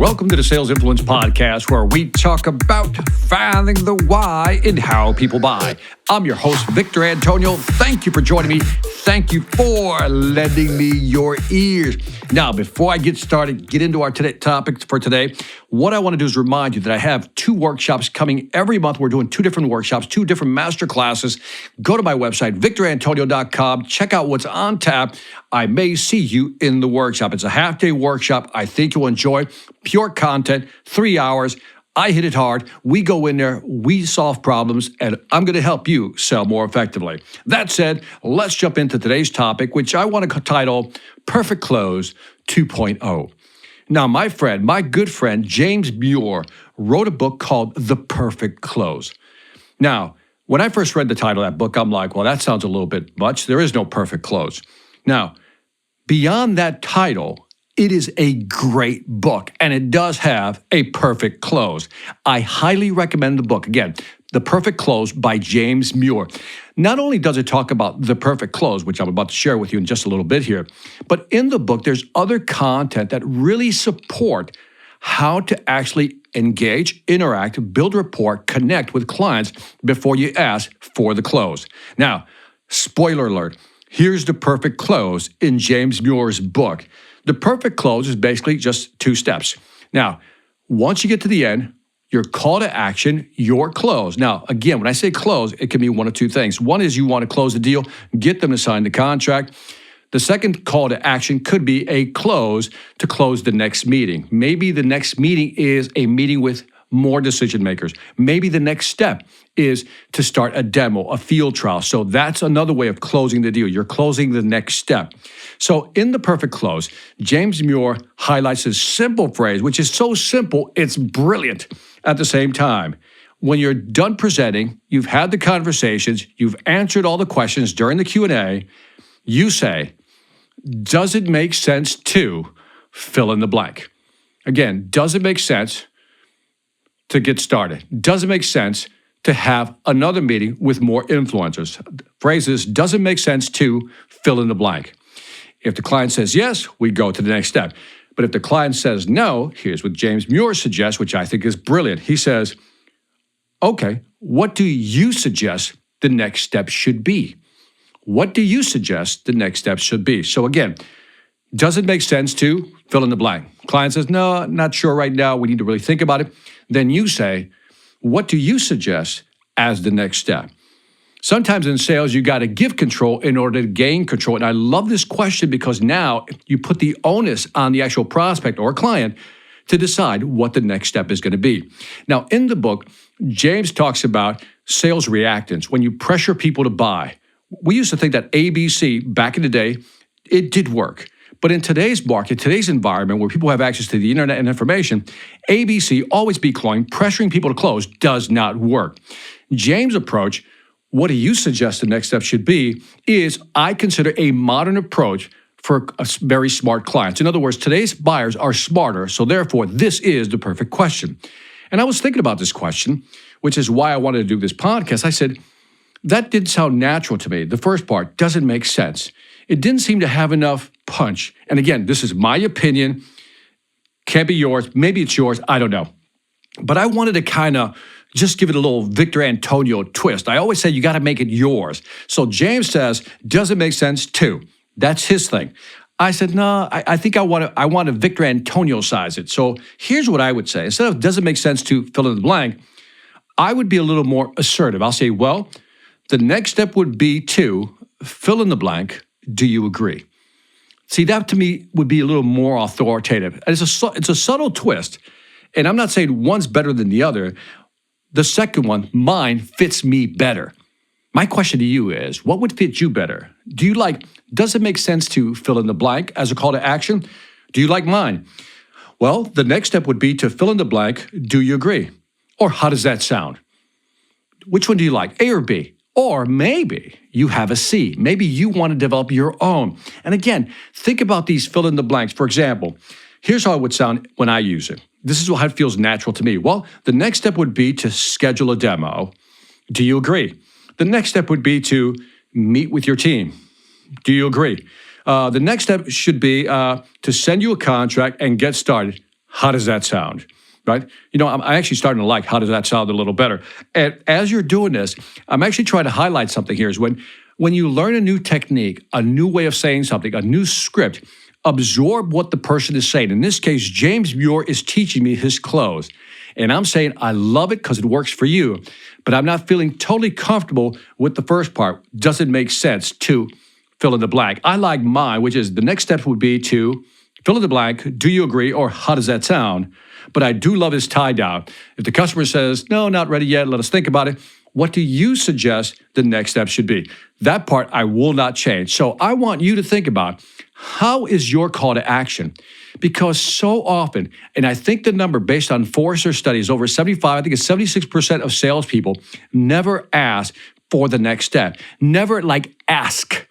Welcome to the Sales Influence Podcast, where we talk about finding the why in how people buy. I'm your host, Victor Antonio. Thank you for joining me. Thank you for lending me your ears. Now, before I get started, get into our topic for today, what I want to do is remind you that I have 2 workshops coming every month. We're doing 2 different workshops, 2 different master classes. Go to my website, victorantonio.com. Check out what's on tap. I may see you in the workshop. It's a half-day workshop. I think you'll enjoy. Pure content, 3 hours. I hit it hard. We go in there, we solve problems, and I'm going to help you sell more effectively. That said, let's jump into today's topic, which I want to title Perfect Close 2.0. Now, my good friend, James Muir, wrote a book called The Perfect Close. Now, when I first read the title of that book, I'm like, well, that sounds a little bit much. There is no perfect close. Now, beyond that title, it is a great book, and it does have a perfect close. I highly recommend the book. Again, The Perfect Close by James Muir. Not only does it talk about the perfect close, which I'm about to share with you in just a little bit here, but in the book, there's other content that really support how to actually engage, interact, build rapport, connect with clients before you ask for the close. Now, spoiler alert, here's the perfect close in James Muir's book. The perfect close is basically just 2 steps. Now, once you get to the end, your call to action, your close. Now, again, when I say close, it can be one of 2 things. One is you want to close the deal, get them to sign the contract. The second call to action could be a close to close the next meeting. Maybe the next meeting is a meeting with more decision makers. Maybe the next step is to start a demo, a field trial. So that's another way of closing the deal. You're closing the next step. So in The Perfect Close, James Muir highlights this simple phrase, which is so simple, it's brilliant at the same time. When you're done presenting, you've had the conversations, you've answered all the questions during the Q&A, you say, does it make sense to fill in the blank? Again, does it make sense to get started? Does it make sense to have another meeting with more influencers? Phrases, does it make sense to fill in the blank? If the client says yes, we go to the next step. But if the client says no, here's what James Muir suggests, which I think is brilliant. He says, okay, what do you suggest the next step should be? What do you suggest the next step should be? So again, does it make sense to fill in the blank? Client says, no, not sure right now. We need to really think about it. Then you say, what do you suggest as the next step? Sometimes in sales, you got to give control in order to gain control. And I love this question because now you put the onus on the actual prospect or client to decide what the next step is going to be. Now, in the book, James talks about sales reactance. When you pressure people to buy, we used to think that ABC back in the day, it did work. But in today's market, today's environment where people have access to the internet and information, ABC, always be calling, pressuring people to close does not work. James' approach, what do you suggest the next step should be, is I consider a modern approach for very smart clients. In other words, today's buyers are smarter, so therefore this is the perfect question. And I was thinking about this question, which is why I wanted to do this podcast. I said, that didn't sound natural to me. The first part doesn't make sense. It didn't seem to have enough punch. And again, this is my opinion. Can't be yours. Maybe it's yours. I don't know. But I wanted to kind of just give it a little Victor Antonio twist. I always say you got to make it yours. So James says, does it make sense to? That's his thing. I said, no, I think I want to Victor Antonio size it. So here's what I would say. Instead of does it make sense to fill in the blank, I would be a little more assertive. I'll say, well, the next step would be to fill in the blank. Do you agree? See, that to me would be a little more authoritative. It's a subtle twist. And I'm not saying one's better than the other. The second one, mine, fits me better. My question to you is, what would fit you better? Does it make sense to fill in the blank as a call to action? Do you like mine? Well, the next step would be to fill in the blank. Do you agree? Or how does that sound? Which one do you like, A or B? Or maybe you have a C. Maybe you want to develop your own. And again, think about these fill in the blanks. For example, here's how it would sound when I use it. This is how it feels natural to me. Well, the next step would be to schedule a demo. Do you agree? The next step would be to meet with your team. Do you agree? The next step should be to send you a contract and get started. How does that sound? Right? I'm actually starting to like how does that sound a little better. And as you're doing this, I'm actually trying to highlight something here is when you learn a new technique, a new way of saying something, a new script, absorb what the person is saying. In this case, James Muir is teaching me his close. And I'm saying I love it because it works for you, but I'm not feeling totally comfortable with the first part. Does it make sense to fill in the blank? I like mine, which is the next step would be to fill in the blank. Do you agree? Or how does that sound? But I do love his tie down. If the customer says, no, not ready yet, let us think about it. What do you suggest the next step should be? That part I will not change. So I want you to think about how is your call to action? Because so often, and I think the number based on Forrester studies, over 75, I think it's 76% of salespeople never ask for the next step. Never ask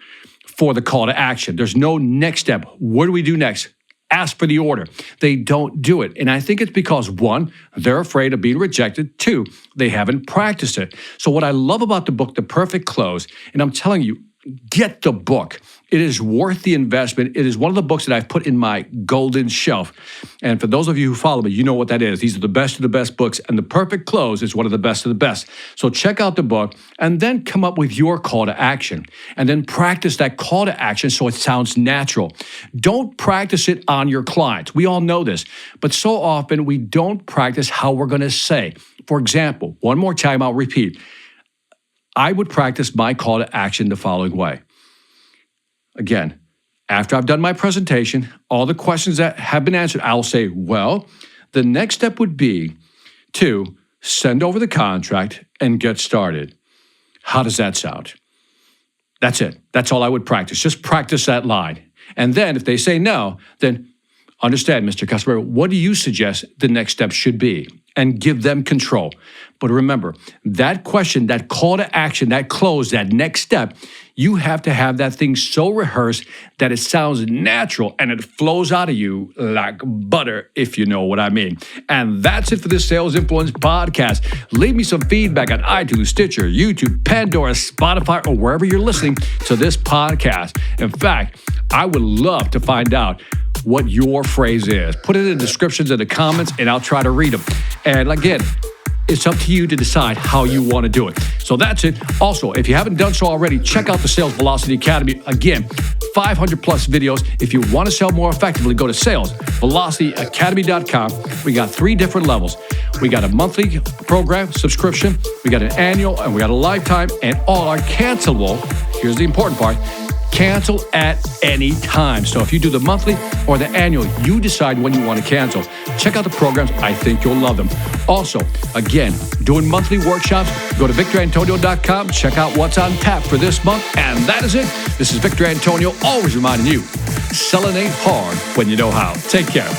for the call to action. There's no next step. What do we do next? Ask for the order. They don't do it. And I think it's because, one, they're afraid of being rejected. Two, they haven't practiced it. So what I love about the book, The Perfect Close, and I'm telling you, get the book. It is worth the investment. It is one of the books that I've put in my golden shelf. And for those of you who follow me, you know what that is. These are the best of the best books, and The Perfect Close is one of the best of the best. So check out the book and then come up with your call to action and then practice that call to action so it sounds natural. Don't practice it on your clients. We all know this, but so often we don't practice how we're going to say. For example, one more time, I'll repeat. I would practice my call to action the following way. Again, after I've done my presentation, all the questions that have been answered, I'll say, well, the next step would be to send over the contract and get started. How does that sound? That's it. That's all I would practice. Just practice that line. And then if they say no, then understand, Mr. Customer, what do you suggest the next step should be? And give them control. But remember, that question, that call to action, that close, that next step, you have to have that thing so rehearsed that it sounds natural and it flows out of you like butter, if you know what I mean. And that's it for this Sales Influence podcast. Leave me some feedback on iTunes, Stitcher, YouTube, Pandora, Spotify, or wherever you're listening to this podcast. In fact, I would love to find out what your phrase is. Put it in the descriptions and the comments, and I'll try to read them. And again, it's up to you to decide how you want to do it. So that's it. Also, if you haven't done so already, check out the Sales Velocity Academy. Again, 500 plus videos. If you want to sell more effectively, go to salesvelocityacademy.com. We got 3 different levels. We got a monthly program subscription, we got an annual, and we got a lifetime, and all are cancelable. Here's the important part. Cancel at any time. So if you do the monthly or the annual, you decide when you want to cancel. Check out the programs. I think you'll love them. Also, again, doing monthly workshops. Go to victorantonio.com. Check out what's on tap for this month. And that is it. This is Victor Antonio, always reminding you, selling ain't hard when you know how. Take care.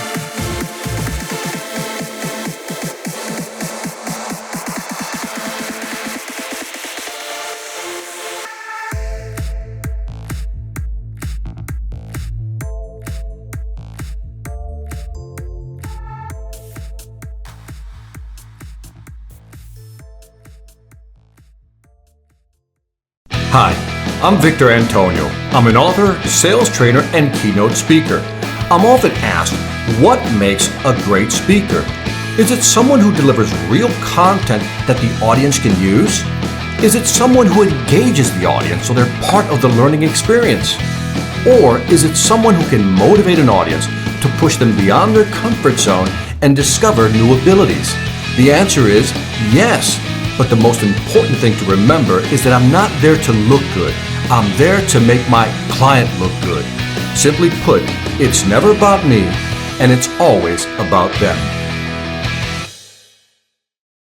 Hi, I'm Victor Antonio. I'm an author, sales trainer, and keynote speaker. I'm often asked, what makes a great speaker? Is it someone who delivers real content that the audience can use? Is it someone who engages the audience so they're part of the learning experience? Or is it someone who can motivate an audience to push them beyond their comfort zone and discover new abilities? The answer is yes. But the most important thing to remember is that I'm not there to look good. I'm there to make my client look good. Simply put, it's never about me, and it's always about them.